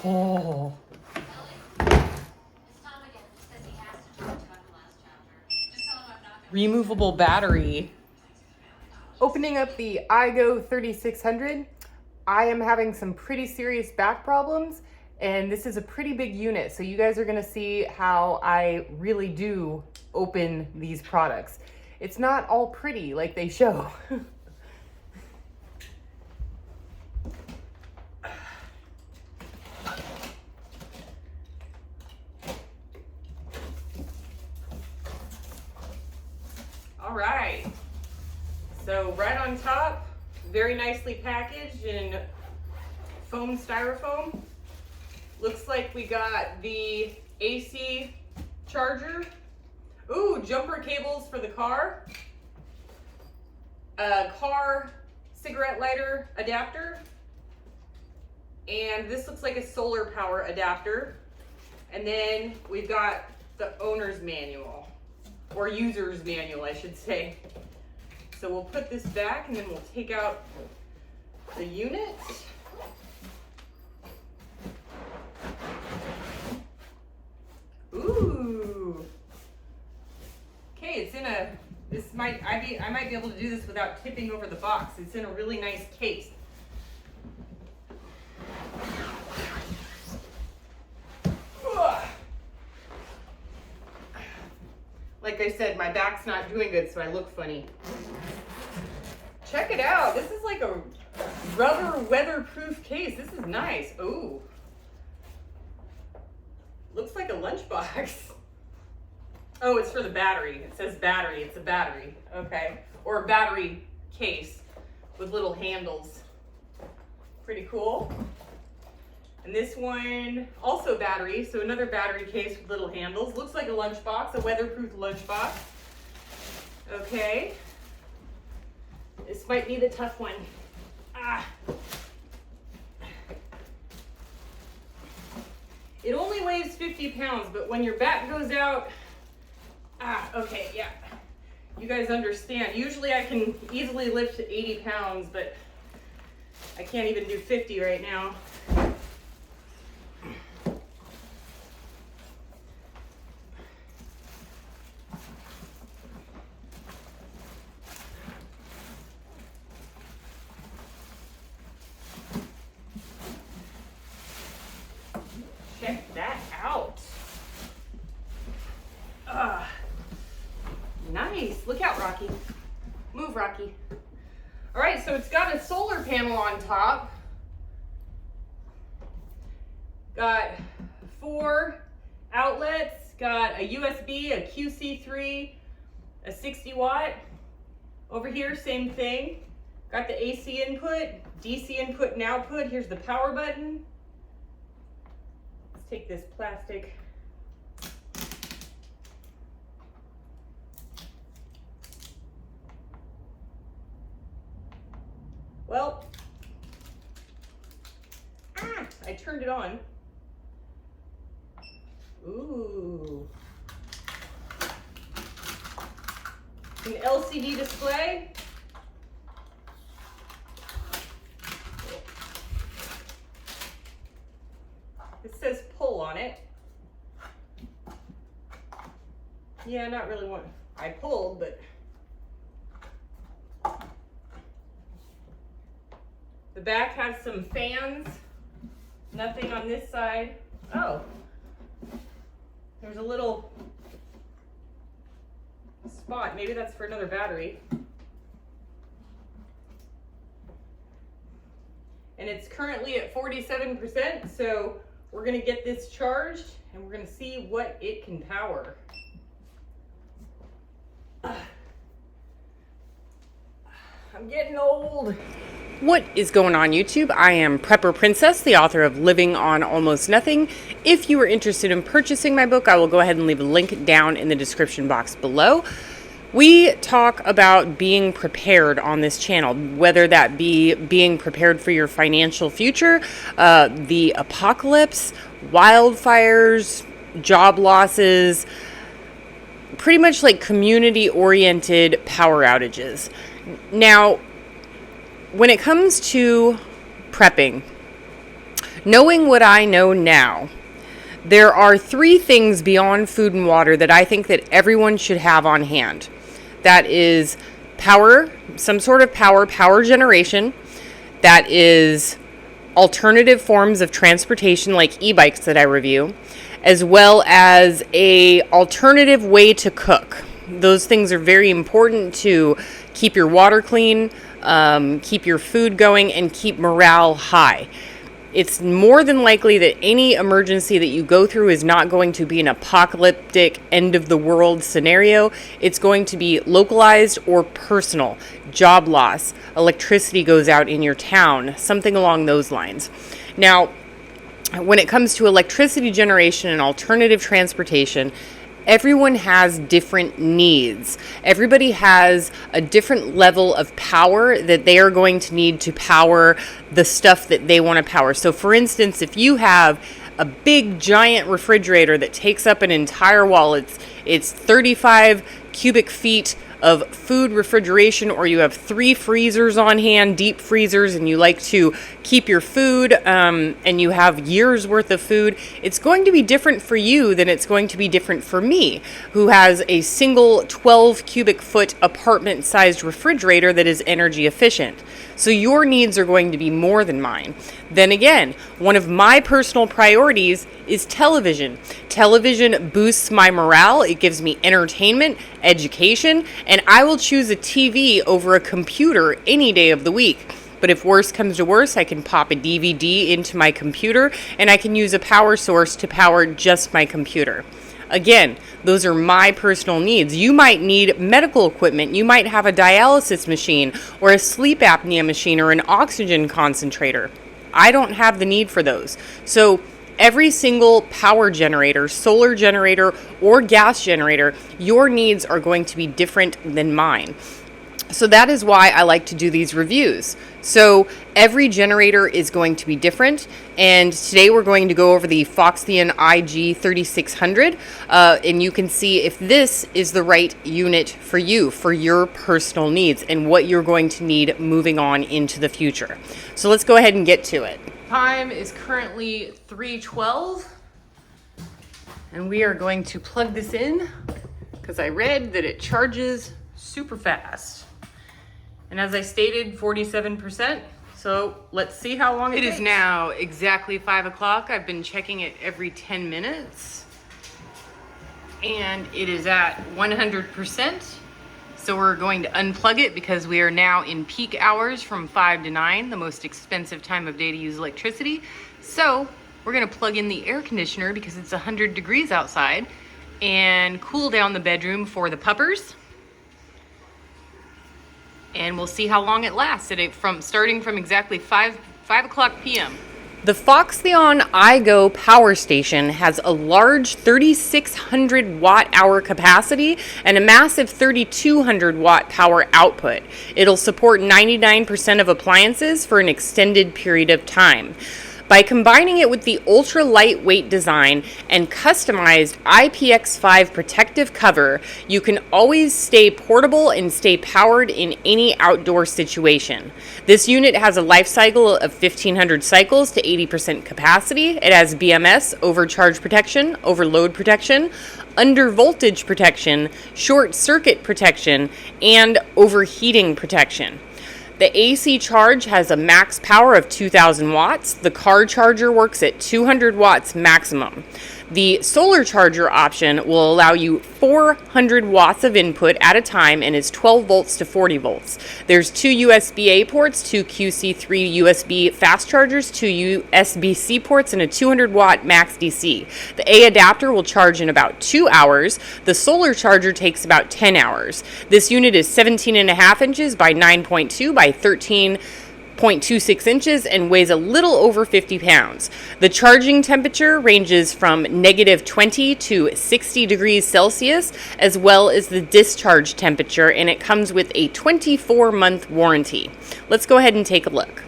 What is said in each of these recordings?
Oh. Removable battery. Opening up the IGo3600, I am having some pretty serious back problems, and this is a pretty big unit, so you guys are gonna see how I really do open these products. It's not all pretty like they show. All right, so right on top, very nicely packaged in foam styrofoam. Looks like we got the AC charger. Ooh, jumper cables for the car. A car cigarette lighter adapter. And this looks like a solar power adapter. And then we've got the owner's manual. Or user's manual, I should say. So we'll put this back and then we'll take out the unit. Ooh. Okay, it's in a, I might be able to do this without tipping over the box. It's in a really nice case. Like I said, my back's not doing good, so I look funny. Check it out. This is like a rubber weatherproof case. This is nice. Ooh. Looks like a lunchbox. Oh, it's for the battery. It says battery. It's a battery. Okay. Or a battery case with little handles. Pretty cool. And this one, also battery, so another battery case with little handles. Looks like a lunchbox, a weatherproof lunchbox. Okay. This might be the tough one. Ah. It only weighs 50 pounds, but when your back goes out, okay, yeah. You guys understand. Usually I can easily lift 80 pounds, but I can't even do 50 right now. Check that out. Nice. Look out, Rocky. Move, Rocky. All right, so it's got a solar panel on top. Got 4 outlets. Got a USB, a QC3, a 60 watt. Over here, same thing. Got the AC input, DC input and output. Here's the power button. Let's take this plastic. Well, I turned it on. Ooh. An LCD display. It says pull on it. Yeah, not really what I pulled, but the back has some fans. Nothing on this side. Oh, there's a little spot. Maybe that's for another battery. And it's currently at 47%, so we're gonna get this charged and we're gonna see what it can power. I'm getting old. What is going on, YouTube? I am Prepper Princess, the author of Living on Almost Nothing. If you are interested in purchasing my book, I will go ahead and leave a link down in the description box below. We talk about being prepared on this channel, whether that be being prepared for your financial future, the apocalypse, wildfires, job losses, pretty much like community-oriented power outages. Now, when it comes to prepping, Knowing what I know now, there are 3 things beyond food and water that I think that everyone should have on hand. That is power, some sort of power generation. That is alternative forms of transportation like e-bikes that I review, as well as a alternative way to cook. Those things are very important to keep your water clean, keep your food going, and keep morale high. It's more than likely that any emergency that you go through is not going to be an apocalyptic end of the world scenario. It's going to be localized or personal. Job loss, electricity goes out in your town, something along those lines. Now, when it comes to electricity generation and alternative transportation, everyone has different needs. Everybody has a different level of power that they are going to need to power the stuff that they want to power. So for instance, if you have a big giant refrigerator that takes up an entire wall, it's 35 cubic feet of food refrigeration, or you have 3 freezers on hand, deep freezers, and you like to keep your food and you have years worth of food, it's going to be different for you than it's going to be different for me, who has a single 12 cubic foot apartment sized refrigerator that is energy efficient. So your needs are going to be more than mine. Then again, one of my personal priorities is television. Television boosts my morale. It gives me entertainment, education, and I will choose a TV over a computer any day of the week. But if worse comes to worse, I can pop a DVD into my computer and I can use a power source to power just my computer. Again, those are my personal needs. You might need medical equipment. You might have a dialysis machine or a sleep apnea machine or an oxygen concentrator. I don't have the need for those. So every single power generator, solar generator, or gas generator, your needs are going to be different than mine. So that is why I like to do these reviews. So every generator is going to be different, and today we're going to go over the Foxtheon IGo3600, and you can see if this is the right unit for you, for your personal needs, and what you're going to need moving on into the future. So let's go ahead and get to it. Time is currently 3:12, and we are going to plug this in because I read that it charges super fast. And as I stated, 47%. So let's see how long it takes. It is now exactly 5 o'clock. I've been checking it every 10 minutes. And it is at 100%. So we're going to unplug it because we are now in peak hours from 5 to 9, the most expensive time of day to use electricity. So we're gonna plug in the air conditioner because it's 100 degrees outside and cool down the bedroom for the puppers. And we'll see how long it lasts, starting from exactly 5 o'clock p.m. The Foxtheon IGo power station has a large 3,600 watt-hour capacity and a massive 3,200 watt power output. It'll support 99% of appliances for an extended period of time. By combining it with the ultra lightweight design and customized IPX5 protective cover, you can always stay portable and stay powered in any outdoor situation. This unit has a life cycle of 1,500 cycles to 80% capacity. It has BMS, overcharge protection, overload protection, under voltage protection, short circuit protection, and overheating protection. The AC charge has a max power of 2,000 watts. The car charger works at 200 watts maximum. The solar charger option will allow you 400 watts of input at a time and is 12 volts to 40 volts. There's 2 USB-A ports, 2 QC3 USB fast chargers, 2 USB-C ports, and a 200 watt max DC. The A adapter will charge in about 2 hours. The solar charger takes about 10 hours. This unit is 17.5 inches by 9.2 by 13.26 inches and weighs a little over 50 pounds. The charging temperature ranges from -20 to 60 degrees Celsius, as well as the discharge temperature, and it comes with a 24-month warranty. Let's go ahead and take a look.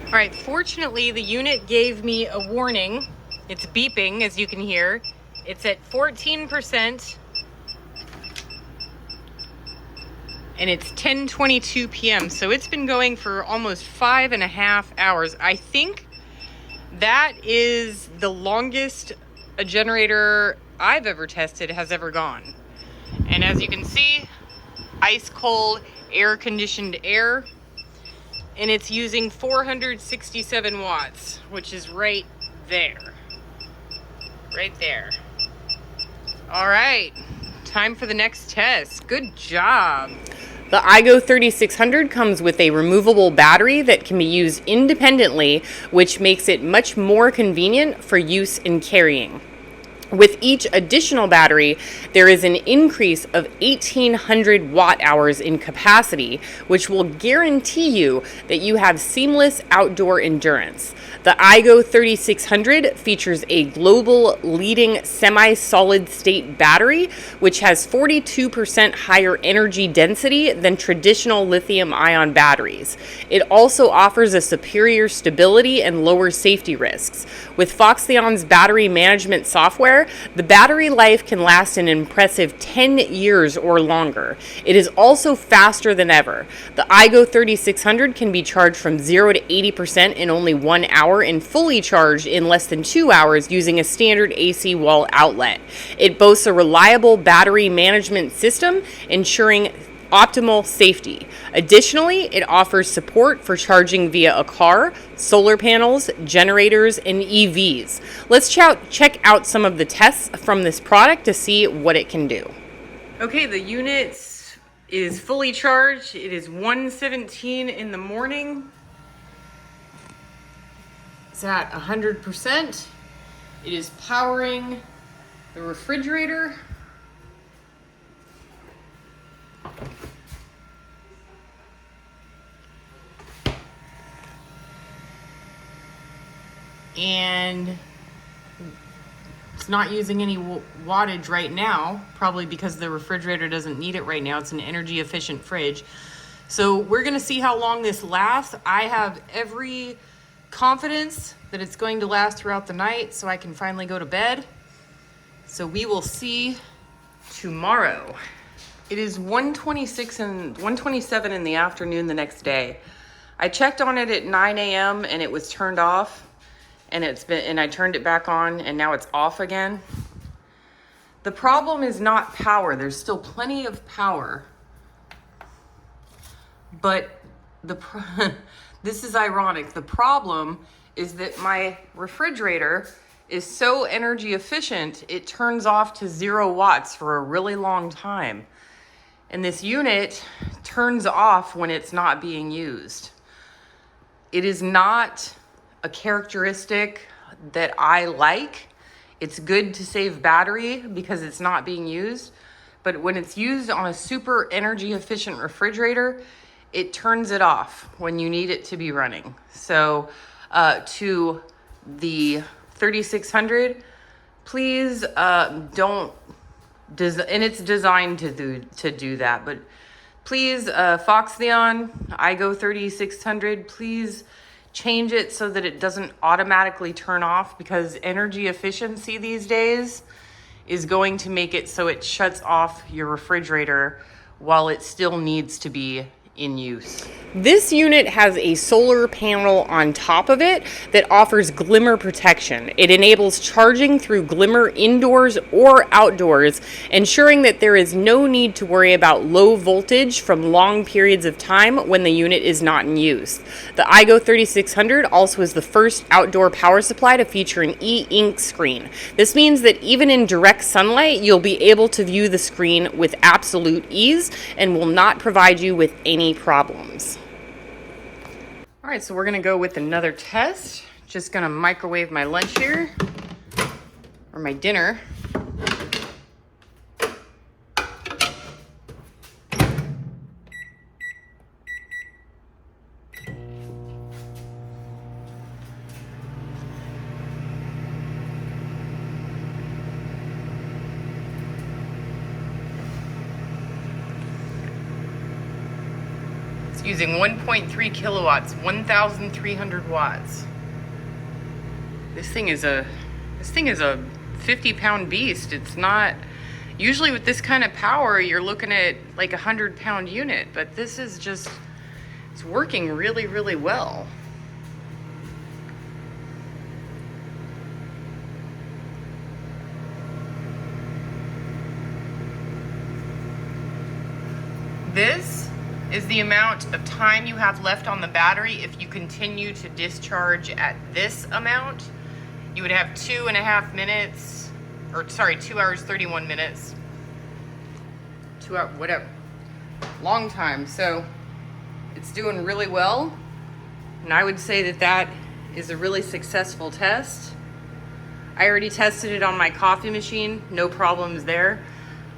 All right, fortunately, the unit gave me a warning. It's beeping, as you can hear. It's at 14%. and it's 10:22 p.m. So it's been going for almost 5.5 hours. I think that is the longest a generator I've ever tested has ever gone. And as you can see, ice cold air conditioned air, and it's using 467 watts, which is right there. Right there. All right, time for the next test. Good job. The IGo3600 comes with a removable battery that can be used independently, which makes it much more convenient for use in carrying. With each additional battery, there is an increase of 1,800 watt hours in capacity, which will guarantee you that you have seamless outdoor endurance. The IGo3600 features a global leading semi-solid state battery, which has 42% higher energy density than traditional lithium-ion batteries. It also offers a superior stability and lower safety risks. With Foxtheon's battery management software, the battery life can last an impressive 10 years or longer. It is also faster than ever. The IGo3600 can be charged from 0 to 80% in only 1 hour and fully charged in less than 2 hours using a standard AC wall outlet. It boasts a reliable battery management system, ensuring optimal safety. Additionally, it offers support for charging via a car, solar panels, generators, and EVs. Let's check out some of the tests from this product to see what it can do. Okay, the unit is fully charged. It is 1:17 in the morning. It's at 100%. It is powering the refrigerator. And it's not using any wattage right now, probably because the refrigerator doesn't need it right now. It's an energy efficient fridge. So we're gonna see how long this lasts. I have every confidence that it's going to last throughout the night so I can finally go to bed. So we will see tomorrow. It is 1:27 in the afternoon the next day. I checked on it at 9 a.m. and it was turned off, and I turned it back on and now it's off again. The problem is not power. There's still plenty of power, but this is ironic. The problem is that my refrigerator is so energy efficient, it turns off to 0 watts for a really long time. And this unit turns off when it's not being used. It is not a characteristic that I like. It's good to save battery because it's not being used. But when it's used on a super energy efficient refrigerator, it turns it off when you need it to be running. So to the 3600, please don't, and it's designed to do that, but please, Foxtheon IGo3600, please change it so that it doesn't automatically turn off, because energy efficiency these days is going to make it so it shuts off your refrigerator while it still needs to be in use. This unit has a solar panel on top of it that offers glimmer protection. It enables charging through glimmer indoors or outdoors, ensuring that there is no need to worry about low voltage from long periods of time when the unit is not in use. The IGo3600 also is the first outdoor power supply to feature an e-ink screen. This means that even in direct sunlight, you'll be able to view the screen with absolute ease and will not provide you with any problems. All right, so we're gonna go with another test. Just gonna microwave my lunch here, or my dinner. Using 1.3 kilowatts, 1,300 watts. This thing is a 50-pound beast. It's not Usually with this kind of power, you're looking at like 100-pound unit, but this is just, it's working really, really well. This is the amount of time you have left on the battery. If you continue to discharge at this amount, you would have 2.5 minutes, or sorry, 2 hours, 31 minutes. 2 hours, whatever. Long time. So it's doing really well. And I would say that that is a really successful test. I already tested it on my coffee machine. No problems there.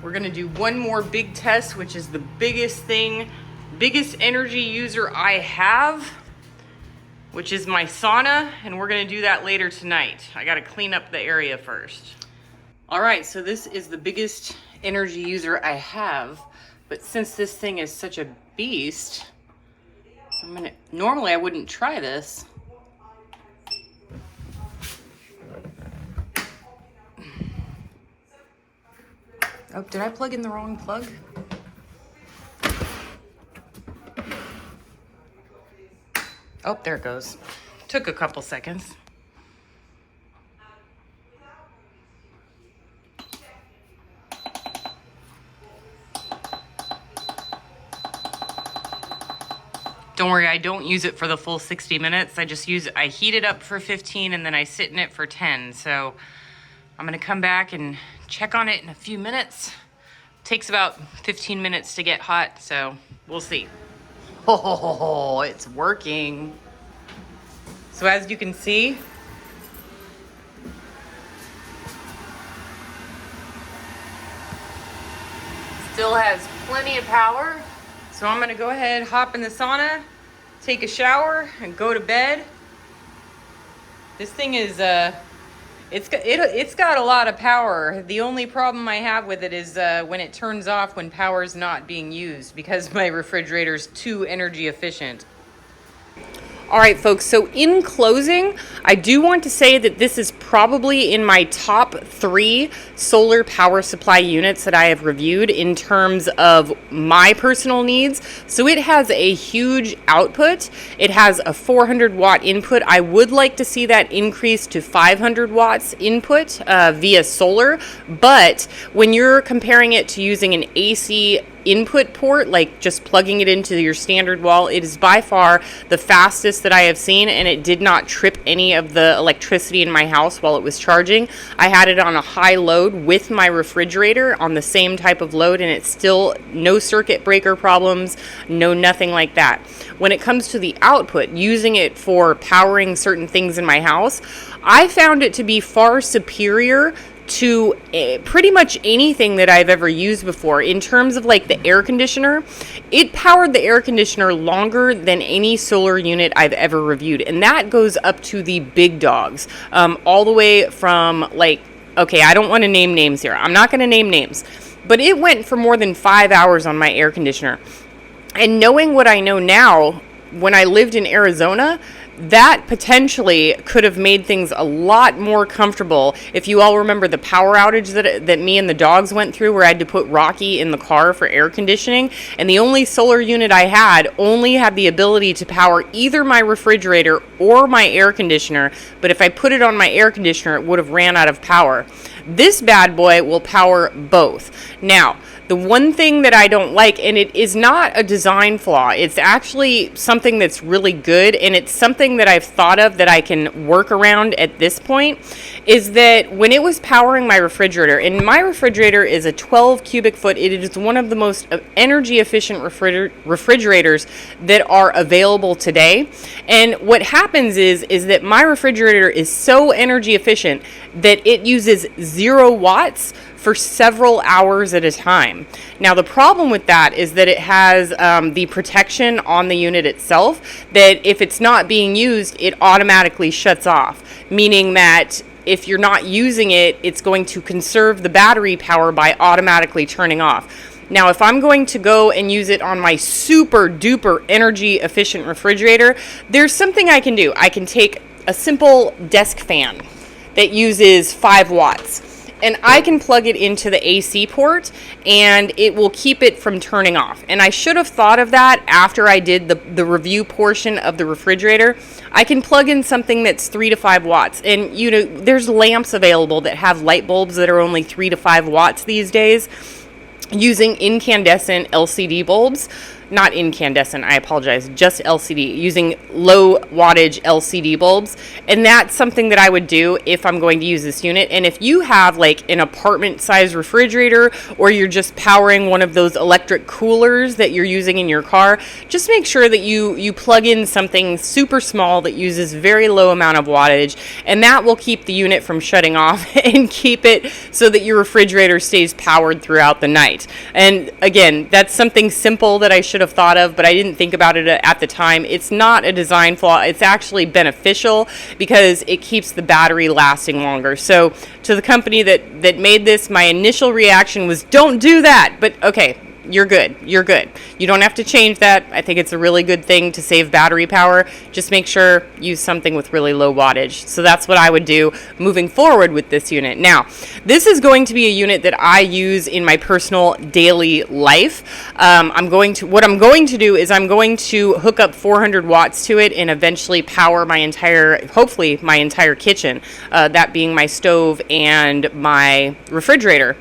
We're gonna do one more big test, which is the biggest thing, biggest energy user I have, which is my sauna, and we're gonna do that later tonight. I gotta clean up the area first. All right, so this is the biggest energy user I have, but since this thing is such a beast, normally I wouldn't try this. Oh, did I plug in the wrong plug? Oh, there it goes. Took a couple seconds. Don't worry, I don't use it for the full 60 minutes. I heat it up for 15 and then I sit in it for 10. So I'm gonna come back and check on it in a few minutes. Takes about 15 minutes to get hot, so we'll see. Oh, it's working. So as you can see, still has plenty of power. So I'm gonna go ahead, hop in the sauna, take a shower, and go to bed. This thing is, it's got a lot of power. The only problem I have with it is when it turns off when power is not being used, because my refrigerator's too energy efficient. All right, folks, so in closing, I do want to say that this is probably in my top 3 solar power supply units that I have reviewed in terms of my personal needs. So it has a huge output. It has a 400 watt input. I would like to see that increase to 500 watts input via solar. But when you're comparing it to using an AC input port, like just plugging it into your standard wall, it is by far the fastest that I have seen, and it did not trip any of the electricity in my house while it was charging. I had it on a high load with my refrigerator on the same type of load, and it's still no circuit breaker problems, no nothing like that. When it comes to the output, using it for powering certain things in my house, I found it to be far superior to pretty much anything that I've ever used before. In terms of like the air conditioner, it powered the air conditioner longer than any solar unit I've ever reviewed, and that goes up to the big dogs, all the way from like, okay, I don't want to name names here. I'm not going to name names, but it went for more than 5 hours on my air conditioner. And knowing what I know now, when I lived in Arizona, that potentially could have made things a lot more comfortable. If you all remember the power outage that me and the dogs went through, where I had to put Rocky in the car for air conditioning, and the only solar unit I had only had the ability to power either my refrigerator or my air conditioner, but if I put it on my air conditioner, it would have ran out of power. This bad boy will power both. Now, the one thing that I don't like, and it is not a design flaw, it's actually something that's really good, and it's something that I've thought of that I can work around at this point, is that when it was powering my refrigerator, and my refrigerator is a 12 cubic foot, it is one of the most energy efficient refrigerators that are available today. And what happens is that my refrigerator is so energy efficient that it uses 0 watts for several hours at a time. Now, the problem with that is that it has the protection on the unit itself, that if it's not being used, it automatically shuts off, meaning that if you're not using it, it's going to conserve the battery power by automatically turning off. Now, if I'm going to go and use it on my super duper energy efficient refrigerator, there's something I can do. I can take a simple desk fan that uses 5 watts. and I can plug it into the AC port and it will keep it from turning off. And I should have thought of that after I did the review portion of the refrigerator. I can plug in something that's 3 to 5 watts. And you know, there's lamps available that have light bulbs that are only 3 to 5 watts these days, using incandescent LCD bulbs. Not incandescent, I apologize, just LCD, using low wattage LCD bulbs. And that's something that I would do if I'm going to use this unit. And if you have like an apartment size refrigerator, or you're just powering one of those electric coolers that you're using in your car, just make sure that you plug in something super small that uses very low amount of wattage, and that will keep the unit from shutting off and keep it so that your refrigerator stays powered throughout the night. And again, that's something simple that I should have thought of, but I didn't think about it at the time. It's not a design flaw. It's actually beneficial because it keeps the battery lasting longer. So to the company that made this, my initial reaction was, don't do that. But okay, you're good. You're good. You don't have to change that. I think it's a really good thing to save battery power. Just make sure use something with really low wattage. So that's what I would do moving forward with this unit. Now, this is going to be a unit that I use in my personal daily life. What I'm going to do is I'm going to hook up 400 watts to it and eventually power hopefully my entire kitchen, that being my stove and my refrigerator.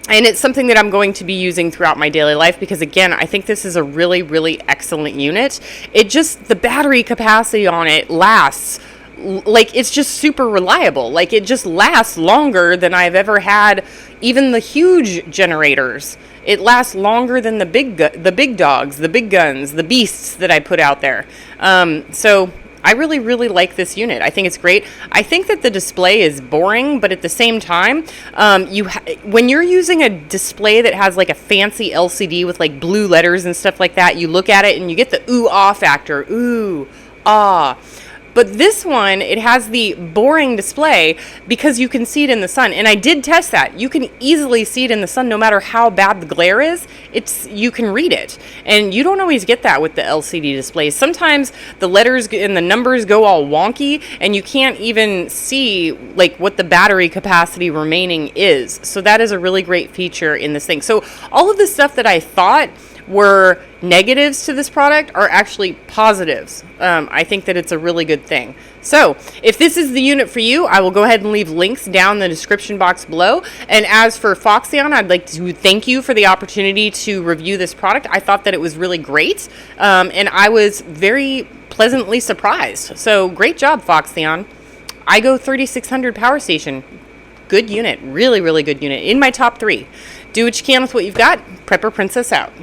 And it's something that I'm going to be using throughout my daily life because, again, I think this is a really, really excellent unit. The battery capacity on it lasts, like, it's just super reliable. Like, it just lasts longer than I've ever had, even the huge generators. It lasts longer than the big dogs, the big guns, the beasts that I put out there. So I really, really like this unit. I think it's great. I think that the display is boring, but at the same time, when you're using a display that has like a fancy LCD with like blue letters and stuff like that, you look at it and you get the ooh-ah factor. Ooh, ah. But this one, it has the boring display because you can see it in the sun. And I did test that. You can easily see it in the sun no matter how bad the glare is. You can read it. And you don't always get that with the LCD displays. Sometimes the letters and the numbers go all wonky and you can't even see like what the battery capacity remaining is. So that is a really great feature in this thing. So all of the stuff that I thought were negatives to this product are actually positives. I think that it's a really good thing. So if this is the unit for you, I will go ahead and leave links down in the description box below. And as for Foxtheon, I'd like to thank you for the opportunity to review this product. I thought that it was really great, and I was very pleasantly surprised. So great job, Foxtheon. IGo3600 power station. Good unit. Really, really good unit. In my top 3. Do what you can with what you've got. Prepper Princess out.